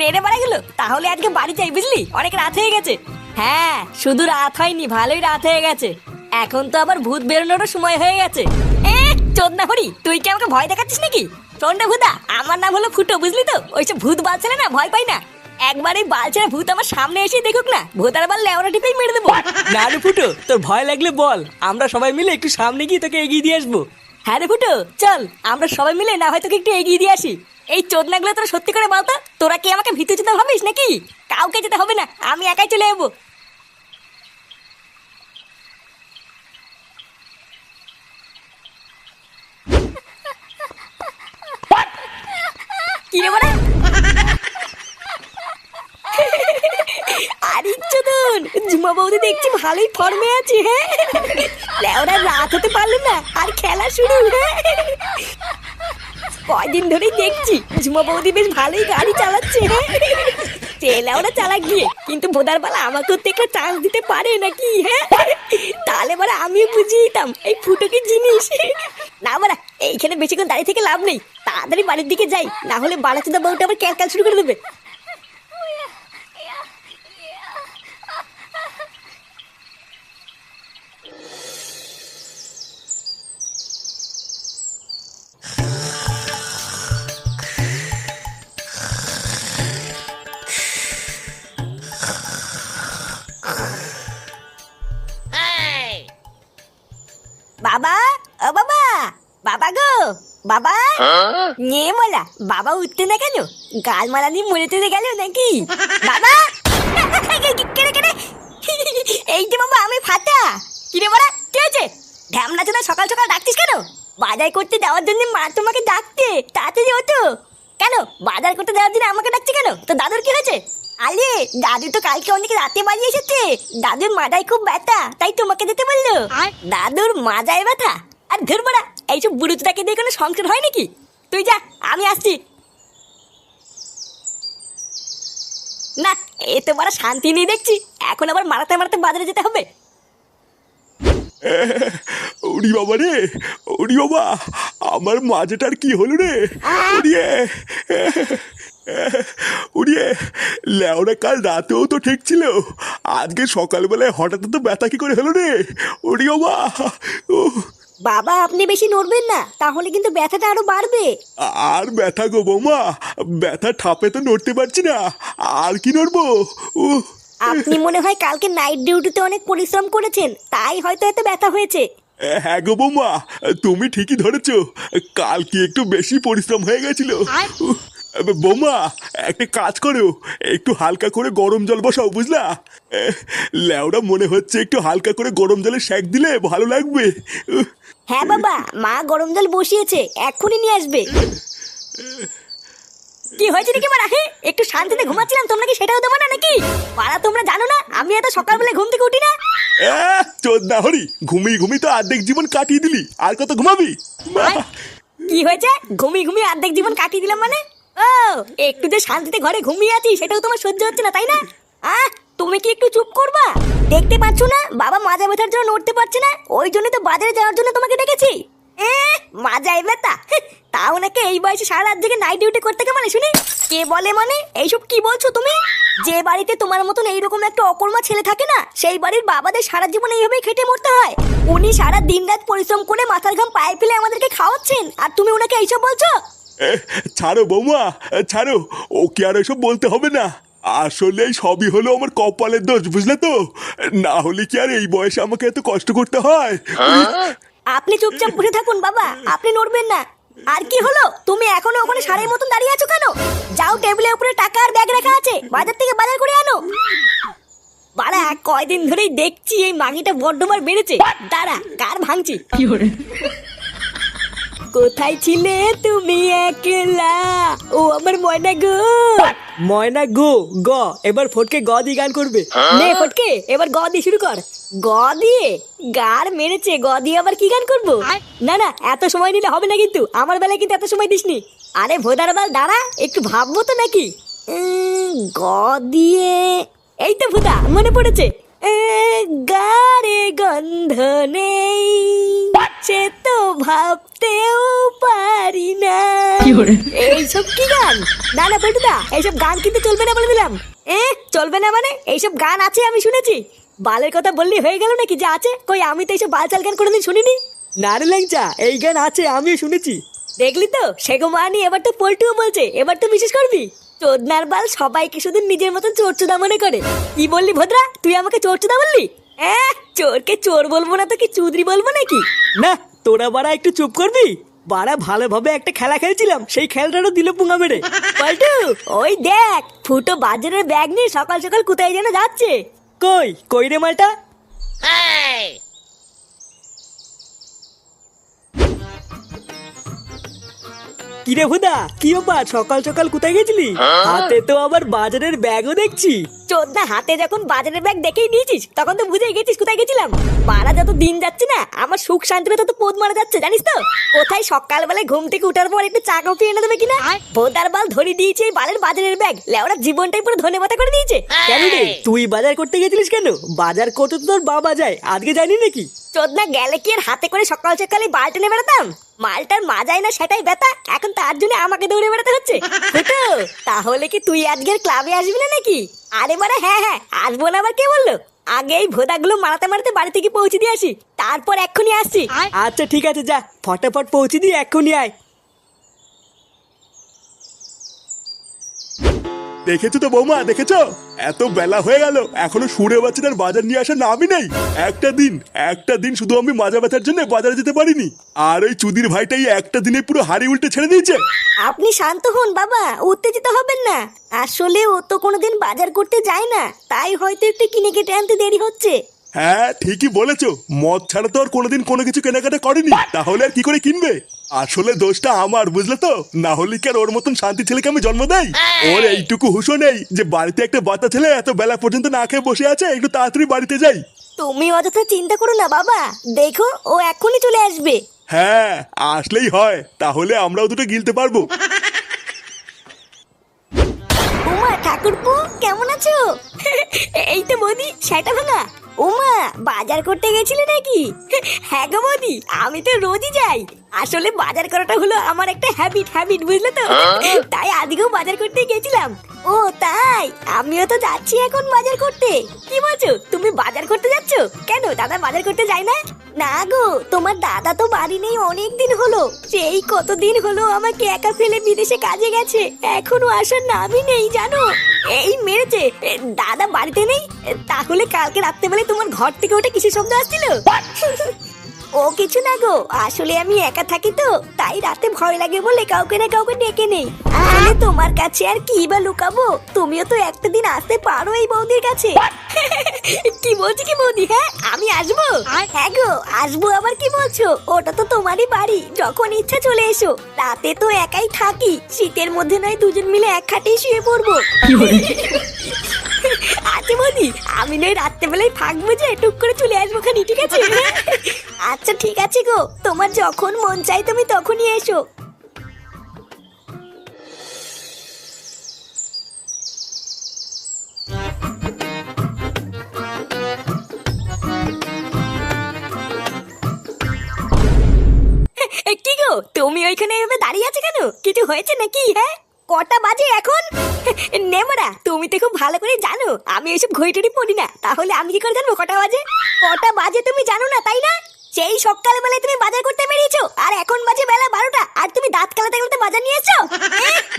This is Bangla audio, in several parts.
নেড়ে বাড়া গেল। তাহলে আজকে বাড়ি যাই, বুঝলি, অনেক রাত হয়ে গেছে। হ্যাঁ, শুধু রাত হয়নি, ভালোই রাত হয়ে গেছে। এখন তো আবার ভূত বেরোনোরও সময় হয়ে গেছে। চোদনা হরি, তুই কি আমাকে ভয় দেখাচ্ছিস নাকি? শোনটা ভূতা, আমার নাম হলো ফুটো, বুঝলি তো? ওইসব ভূত বালছেলে না, ভয় পাই না। একবার এই বালছেরা ভূত আমার সামনে এসে দেখুক না, ভূতার বার লেওরা টিপেই মেরে দেবো। না রে ফুটো, তোর ভয় লাগলে বল, আমরা সবাই মিলে একটু সামনে গিয়ে তোকে এগিয়ে দিয়ে আসবো। হ্যাঁ রে ফুটো, চল আমরা সবাই মিলে না হয় তোকে একটু এগিয়ে দিয়ে আসি। এই চোদনাগুলো তোরা সত্যি করে বলতো, তোরা কি আমাকে ভিতরে যেতে ভাবিস নাকি? কাউকে যেতে হবে না, আমি একাই চলে যাবো। কি রে বড়া? আরে চোদন, ঝুমা বৌদি দেখছি ভালোই ফর্মে আছে। হ্যাঁ, লেওরা রাত হতে পারলো না আর খেলা শুরু। হ্যাঁ, কয়দিন ধরেই দেখছি ঝুমা বৌদি বেশ ভালোই গাড়ি চালাচ্ছে। চেলা ওরা চালাক গিয়ে, কিন্তু ভোদার বেলা আমাকেও তো একটা চান্স দিতে পারে নাকি? হ্যাঁ, তাহলে বলে আমিও বুঝিয়ে দিতাম এই ফুটো কি জিনিস। না বাড়া, এইখানে বেশিক্ষণ দাঁড়িয়ে থেকে লাভ নেই, তাড়াতাড়ি বাড়ির দিকে যাই, না হলে বাড়াচোদা বউটা আবার ক্যালকাল শুরু করে দেবে। বাবা, ও বাবা, বাবা গো, বাবা। নিয়ে বলা বাবা উঠতে না কেন? গাল মালা নিয়ে মরে তেরে গেল নাকি? বাবা, কেড়ে কেড়ে। এই যে বাবা, আমি ফাটা। কিরে বলা, কি হয়েছে? ঢ্যামনা চোদা, সকাল সকাল ডাকতিস কেন? বাজার করতে দেওয়ার জন্য মা তোমাকে ডাকতে, তাড়াতাড়ি ওঠো। কেন বাজার করতে দেওয়ার জন্য আমাকে ডাকছে কেন? তো দাদুর কি হয়েছে? আরে দাদু তো কালকে অনেক রাতে বাড়ি এসেছে, দাদুর মাথায় খুব ব্যথা, তাই তোমাকে যেতে বললো। দাদুর মাজায় ব্যথা? আর ধর বড়া, এইসব বুড়োটাকে দিয়ে কোনো সংসার হয় নাকি? তুই যা, আমি আসছি। না, এ তো বড় শান্তি নেই দেখছি, এখন আবার মারাতে মারাতে বাজারে যেতে হবে। ওরি বাবা রে, ওরি বাবা, আমার মাঝেটার কি হলো রে? ওরিয়ে ওরিয়ে, লেওরা কাল রাতেও তো ঠিক ছিল, আজকে সকালবেলায় হঠাৎ তো ব্যথা কি করে হলো রে? ওরি বাবা। বাবা আপনি বেশি নড়বেন না, তাহলে কিন্তু ব্যথাটা আরো বাড়বে। আর ব্যথা গো বৌমা, ব্যথা ঠাপে তো নড়তে পারছি না, আর কি নড়বো? আপনি মনে হয় কালকে নাইট ডিউটিতে অনেক পরিশ্রম করেছেন, তাই হয়তো এত ব্যথা হয়েছে। হ্যাঁ গো বৌমা, তুমি ঠিকই ধরেছো, কাল কি একটু বেশি পরিশ্রম হয়ে গেছিল। বৌমা, একটা কাজ করো, একটু হালকা করে গরম জল বসাও, বুঝলা? লেওরা মনে হচ্ছে একটু হালকা করে গরম জলে সেঁক দিলে ভালো লাগবে। হ্যাঁ বাবা, মা গরম জল বসিয়েছে, এক্ষুনি নিয়ে আসবে। কি হয়েছে নাকি মারা? হ্যাঁ, একটু শান্তিতে ঘুমাচ্ছিলাম, তোমরা কি সেটাও দেবো না নাকি? পাড়া তোমরা জানো না আমি এত সকালবেলা ঘুম থেকে উঠি না? চোদনা হরি, ঘুমিয়ে ঘুমিয়ে তো অর্ধেক জীবন কাটিয়ে দিলি, আর কত ঘুমাবি? কি হয়েছে? ঘুমিয়ে ঘুমিয়ে অর্ধেক জীবন কাটিয়ে দিলাম মানে? ও, একটু যে শান্তিতে ঘরে ঘুমিয়ে আছি সেটাও তোমার সহ্য হচ্ছে না, তাই না? তুমি কি একটু চুপ করবা? দেখতে পাচ্ছ না বাবা মাজা ব্যথার জন্য নড়তে পারছে না, ওই জন্য তো বাজারে যাওয়ার জন্য তোমাকে ডেকেছি। মাজায় ব্যথা? তাও নাকি এই বয়সে সারা রাত জেগে নাইট ডিউটি করতে কে মানে শুনি? কে বলে মানে? এইসব কি বলছো তুমি? যে বাড়িতে তোমার মতন এইরকম একটা অকর্মা ছেলে থাকে না, সেই বাড়ির বাবাদের সারা জীবন এইভাবেই খেটে মরতে হয়। উনি সারা দিন রাত পরিশ্রম করে মাথার ঘাম পায়ে ফেলে আমাদেরকে খাওয়াচ্ছেন, আর তুমি ওনাকে এইসব বলছো? ছাড়ো বৌমা, ছাড়ো, ওকে আর এসব বলতে হবে না। আসলে সবই হলো আমার কপালের দোষ, বুঝলে তো? না হলে কি আর এই বয়সে আমাকে এত কষ্ট করতে হয়? আপনি চুপচাপ বসে থাকুন বাবা, আপনি নড়বেন না। আর কি হলো, তুমি এখনো ওখানে সারের মতন দাঁড়িয়ে আছো কেন? যাও, টেবিলের উপরে টাকা আর ব্যাগ রাখা আছে, বাজার থেকে বাজার করে আনো। বাড়া, কয়দিন ধরেই দেখছি এই মাগিটা বড্ডবার বেড়েছে। দাঁড়া, কার ভাঙছি। কোথায় ছিলে তুমি একলা, ও আমার ময়না গো? ময়না গো, গ এবার ফটকে গ দিয়ে গান করবে। নে ফটকে, এবার গ দিয়ে শুরু কর। গ দিয়ে? গার মেরেছে, গ দিয়ে আবার কি গান করবো? না না, এত সময় নিলে হবে না, কিন্তু আমার বেলায় কিন্তু এত সময় দিসনি। আরে ভোদার বাল, দাঁড়া, একটু ভাববো তো নাকি। গ দিয়ে, এই তো ভুদা, মনে পড়েছে। গারে গন্ধ নেই, সে তো ভাবতেও পারি না। এইসব কি গান? না না পেটুদা, এইসব গান কিন্তু চলবে না বলে দিলাম। চলবে না মানে? এইসব গান আছে আমি শুনেছি। বালের কথা বললি হয়ে গেল নাকি যে আছে? কই আমি তো এইসব বালচাল গান কোনোদিন শুনিনি। না রে ল্যাংচা, এই গান আছে, আমিও শুনেছি। দেখলি তো, সেগো মানি এবার তো পল্টুও বলছে, এবার তো বিশ্বাস করবি? চোদনার বাল সবাইকে শুধু নিজের মতন চোরচুদা মনে করে। কি বললি ভদ্রা, তুই আমাকে চোরচুদা বললি? চোরকে চোর বলবো না তো কি চুদরি বলবো নাকি? না, তোরা বাড়া একটু চুপ করবি। বাড়া ভালোভাবে একটা খেলা খেলছিলাম, সেই খেলাটারও দিল পুঙ্গা মেরে। পল্টু, ওই দেখ ফুটো বাজারের ব্যাগ নিয়ে সকাল সকাল কোথায় যেন যাচ্ছে। কই কই রে মালটা? কিরে হুদা, কি ব্যাপার? সকাল সকাল কোথায় গেছিলি? হাতে তো আবার বাজারের ব্যাগও দেখছি। চোদনা, হাতে যখন বাজারের ব্যাগ দেখেই নিয়েছিস তখন তো বুঝে গেছিস কোথায় গেছিলাম। মারা যত দিন যাচ্ছে না, আমার সুখ শান্তিতে তত পোদ মারা যাচ্ছে, জানিস তো? কোথায় সকালবেলায় ঘুম থেকে উঠার পর একটু চা কফি এনে দেবে কিনা, ভোদার বাল ধরে দিয়েছে এই বালের বাজারের ব্যাগ। লেওড়া জীবনটাই পুরো ধনেপাতা করে দিয়েছে। কেন রে, তুই বাজার করতে গেছিলিস কেন? বাজার করতে তো তোর বাবা যায়, আজকে যায়নি নাকি? চোদনা, গেলে কি আর হাতে করে সকাল সকালে বাল টেনে বেড়াতাম? মালটার মাজায় না সেটাই ব্যথা, এখন তার জন্য আমাকে দৌড়ে বেড়াতে হচ্ছে। ফুটো, তাহলে কি তুই আজকের ক্লাবে আসবি না নাকি? আরে বারে, হ্যাঁ হ্যাঁ আসবো না, আবার কে বললো? আগে এই ভোদাগুলো মারাতে মারাতে বাড়ি থেকে পৌঁছে দিয়ে আসি, তারপর এক্ষুনি আসছি। আচ্ছা ঠিক আছে, যা ফটাফট পৌঁছে দিয়ে এক্ষুনি আয়। দেখেছো তো বৌমা, দেখেছো? এত বেলা হয়ে গেল, এখনো সুরে বাচ্চাটার বাজার নিয়ে আসার নামই নেই। একটা দিন শুধু আমি মাজা ব্যথার জন্য বাজারে যেতে পারিনি, আর ওই চুদির ভাইটাই একটা দিনে পুরো হাড়ি উল্টে ছেড়ে দিয়েছে। আপনি শান্ত হন বাবা, উত্তেজিত হবেন না। আসলে ও তো কোনোদিন বাজার করতে যায় না, তাই হয়তো একটু কিনে কেটে আনতে দেরি হচ্ছে। হ্যাঁ ঠিকই বলেছো, মদ ছাড়া তো আর কোনোদিন কোনো কিছু কেনাকাটা করেনি, তাহলে আর কি করে কিনবে? আসলে দোষটা আমার, বুঝলে তো? না হলে কি আর ওর মতন শান্তি ছেলেকে আমি জন্ম দেই? ওর এইটুকু হুঁশও নেই যে বাড়িতে একটা বাচ্চা ছেলে এত বেলা পর্যন্ত না খেয়ে বসে আছে, একটু তাড়াতাড়ি বাড়িতে যাই। তুমি অযথা চিন্তা করো না বাবা, দেখো ও এক্ষুনি চলে আসবে। হ্যাঁ আসলেই হয়, তাহলে আমরাও দুটো গিলতে পারবো। উমা, ঠাকুরপো কেমন আছো? এই তো বৌদি, সেটা ভাঙা। উমা, বাজার করতে গেছিলে নাকি? হ্যাঁ গো বৌদি, আমি তো রোজই যাই। আসলে বাজার করাটা হলো আমার একটা হ্যাবিট, বুঝলে তো? তাই আজকেও বাজার করতে গেছিলাম। ও তাই, আমিও তো যাচ্ছি এখন বাজার করতে। কি বলছো, তুমি বাজার করতে যাচ্ছ? কেন, দাদা বাজার করতে যায় না? না গো, তোমার দাদা তো বাড়ি নেই অনেক দিন হলো। সেই কতদিন হলো আমাকে একা ফেলে বিদেশে কাজে গেছে, এখনো আসার নামই নেই জানো। এই মেরেছে। দাদা বাড়িতে নেই? তাহলে কালকে রাত্রেবেলায় তোমার ঘর থেকে ওটা কিসের শব্দ আসছিল? ও কিছু না গো, আসলে আমি একা থাকি তো, তাই রাতে ভয় লাগে বলে কাউকে না কাউকে ডেকে নেই। আসলে তোমার কাছে আর কি বা লুকাবো, তুমিও তো একটা দিন আসতে পারো এই বৌদির কাছে। কি বলছি কি বৌদি? হ্যাঁ আমি আসবো। হ্যাঁ গো আসবো, আবার কি বলছো? ওটা তো তোমারই বাড়ি, যখন ইচ্ছা চলে এসো। রাতে তো একাই থাকি, শীতের মধ্যে নয় দুজন মিলে এক খাটেই শুয়ে পড়বো। আচ্ছা বৌদি, আমি নয় রাত্রেবেলায় ফাঁক বুঝে টুক করে চলে আসবো খানি, ঠিক আছে? আচ্ছা ঠিক আছে গো, তোমার যখন মন চাই তুমি তখনই এসো। কি গো, তুমি ওইখানে এভাবে দাঁড়িয়ে আছো কেন? কিছু হয়েছে নাকি? হ্যাঁ কটা বাজে এখন? নেমরা, তুমি তো খুব ভালো করে জানো আমি এইসব ঘড়িটড়ি পড়ি না, তাহলে আমি কি করে জানবো কটা বাজে? কটা বাজে তুমি জানো না তাই না? সেই সকালবেলায় তুমি বাজার করতে বেরিয়েছো, আর এখন বাজে বেলা 12টা, আর তুমি দাঁত কালাতে কালাতে বাজার নিয়ে এসছো?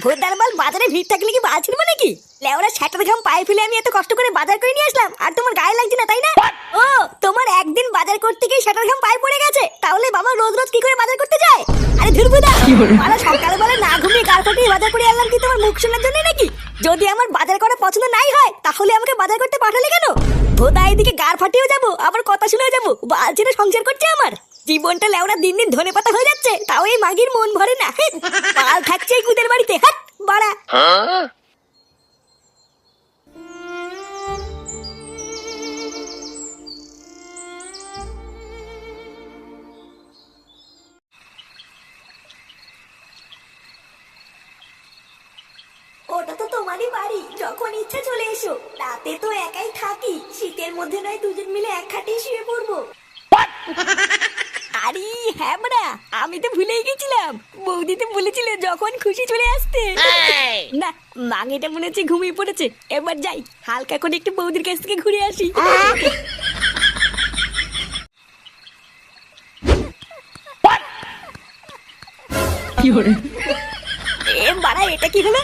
ভোদার বাল, বাজারে ভিড় থাকলে কি বাল ছিড়বো নাকি? লেওরা ছাটার ঘাম পায়ে ফেলে আমি এত কষ্ট করে বাজার করে নিয়ে আসলাম, আর তোমার গায়ে লাগছে না তাই না? ও, তোমার একদিন বাজার করতে গিয়ে ছাটার ঘাম পায়ে পড়ে গেছে, তাহলে বাবা রোজ রোজ কি করে বাজার করতে যায়? আরে ধুরবুদা, মারা সকালবেলা না ঘুমিয়ে গাল ফাটিয়ে বাজার করে আনলাম কি তোমার মুখ শোনার জন্য নাকি? যদি আমার বাজার করা পছন্দ নাই হয় তাহলে আমাকে বাজার করতে পাঠালে কেন? ভোদা এদিকে গাল ফাটিয়েও যাবো, আবার কথা শুনেও যাবো, বালছেনা সংসার করছে আমার। জীবনটা লেওরা দিন দিন ধনেপাতা হয়ে যাচ্ছে, তাও এই মাগির মন ভরে না। বাল থাকছে এই কুদের বাড়িতে, হাট বাড়া। ওটা তো তোমারই বাড়ি, যখন ইচ্ছা চলে এসো। রাতে তো একাই থাকি, শীতের মধ্যে নয় দুজন মিলে এক খাটেই শুয়ে পড়বো। আরে হ্যাঁ বড়া, আমি তো ভুলেই গেছিলাম। বৌদি তো বলেছিল যখন খুশি চলে আসতে। না, মাঙিটা মনে হচ্ছে ঘুমিয়ে পড়েছে। এবার যাই, হালকা করে একটু বৌদির কাছ থেকে ঘুরে আসি। এ বাড়া, এটা কি হলো?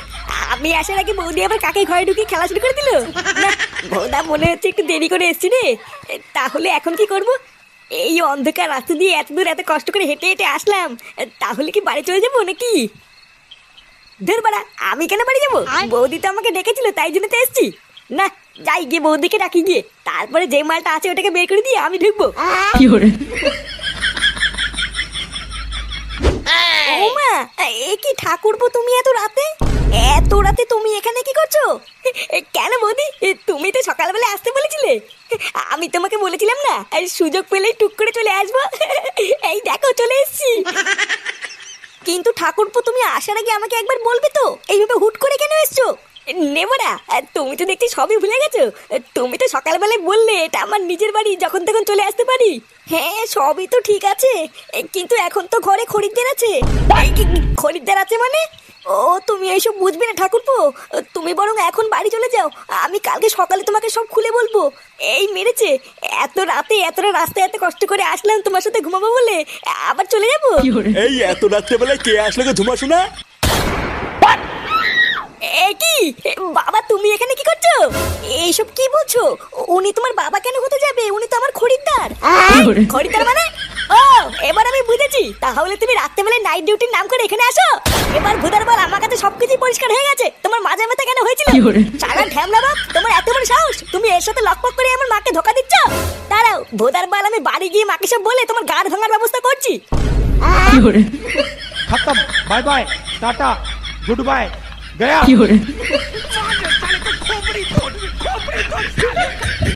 আমি আসার আগে বৌদি আবার কাকে ঘরে ঢুকে খেলা শুরু করে দিল। না, বৌদা মনে হচ্ছে একটু দেরি করে এসছি রে। তাহলে এখন কি করব? এই অন্ধকার রাস্তা দিয়ে এত দূর এত কষ্ট করে হেঁটে হেঁটে আসলাম, তাহলে কি বাড়ি চলে যাবো নাকি? ধর বাড়া, আমি কেন বাড়ি যাবো? বৌদি তো আমাকে ডেকেছিল, তাই জন্য তো এসছি। না, যাই গিয়ে বৌদিকে ডাকি গিয়ে, তারপরে যে মালটা আছে ওটাকে বের করে দিয়ে আমি ঢুকবো। ও মা, এ কি ঠাকুরপো, তুমি এত রাতে? এত রাতে তুমি এখানে কি করছো? কেন বৌদি, তুমি তো সকালবেলা আসতে বলেছিলে। আমি তোমাকে বলেছিলাম না, সুযোগ পেলেই টুক করে চলে আসবো। এই দেখো চলে এসেছি। কিন্তু ঠাকুরপো, তুমি আসার আগে আমাকে একবার বলবে তো, এইভাবে হুট করে কেন এসছো? নেবো না, তুমি তো দেখছি সবই ভুলে গেছো। তুমি তো সকালবেলায় বললে এটা আমার নিজের বাড়ি, যখন তখন চলে আসতে পারি। হ্যাঁ, সবই তো ঠিক আছে, কিন্তু এখন তো ঘরে খরিদ্দার আছে। খরিদ্দার আছে মানে? ও, তুমি এইসব বুঝবে না ঠাকুরপো। তুমি বরং এখন বাড়ি চলে যাও, আমি কালকে সকালে তোমাকে সব খুলে বলবো। এই মেরেছে, এত রাতে এতটা রাস্তায় এত কষ্ট করে আসলাম তোমার সাথে ঘুমাবো বলে, আবার চলে যাবো? এই এত রাত্রেবেলায় কে আসলে গো ঝুমা শোনা? এ কি বাবা, তুমি এখানে কি করছো? এইসব কি বলছো? উনি তোমার বাবা কেন হতে যাবে? উনি তো আমার খরিদ্দার। খরিদ্দার মানে? ও, এবার আমি বুঝেছি। তাহলে তুমি রাত্রেবেলায় নাইট ডিউটির নাম করে এখানে আসো। এবার ভুদার বল, আমার কাছে সবকিছু পরিষ্কার হয়ে গেছে। তোমার মাঝে মাথা কেন হয়েছিল? সারা ঢ্যামলা বাপ, তোমার এত বড় সাহস! তুমি এর সাথে লকপক করে আমার মাকে ধোকা দিচ্ছ। দাঁড়াও ভুদার বল, আমি বাড়ি গিয়ে মাকে সব বলে তোমার গাড় ভাঙার ব্যবস্থা করছি। खत्म, bye bye, tata, good bye, गया।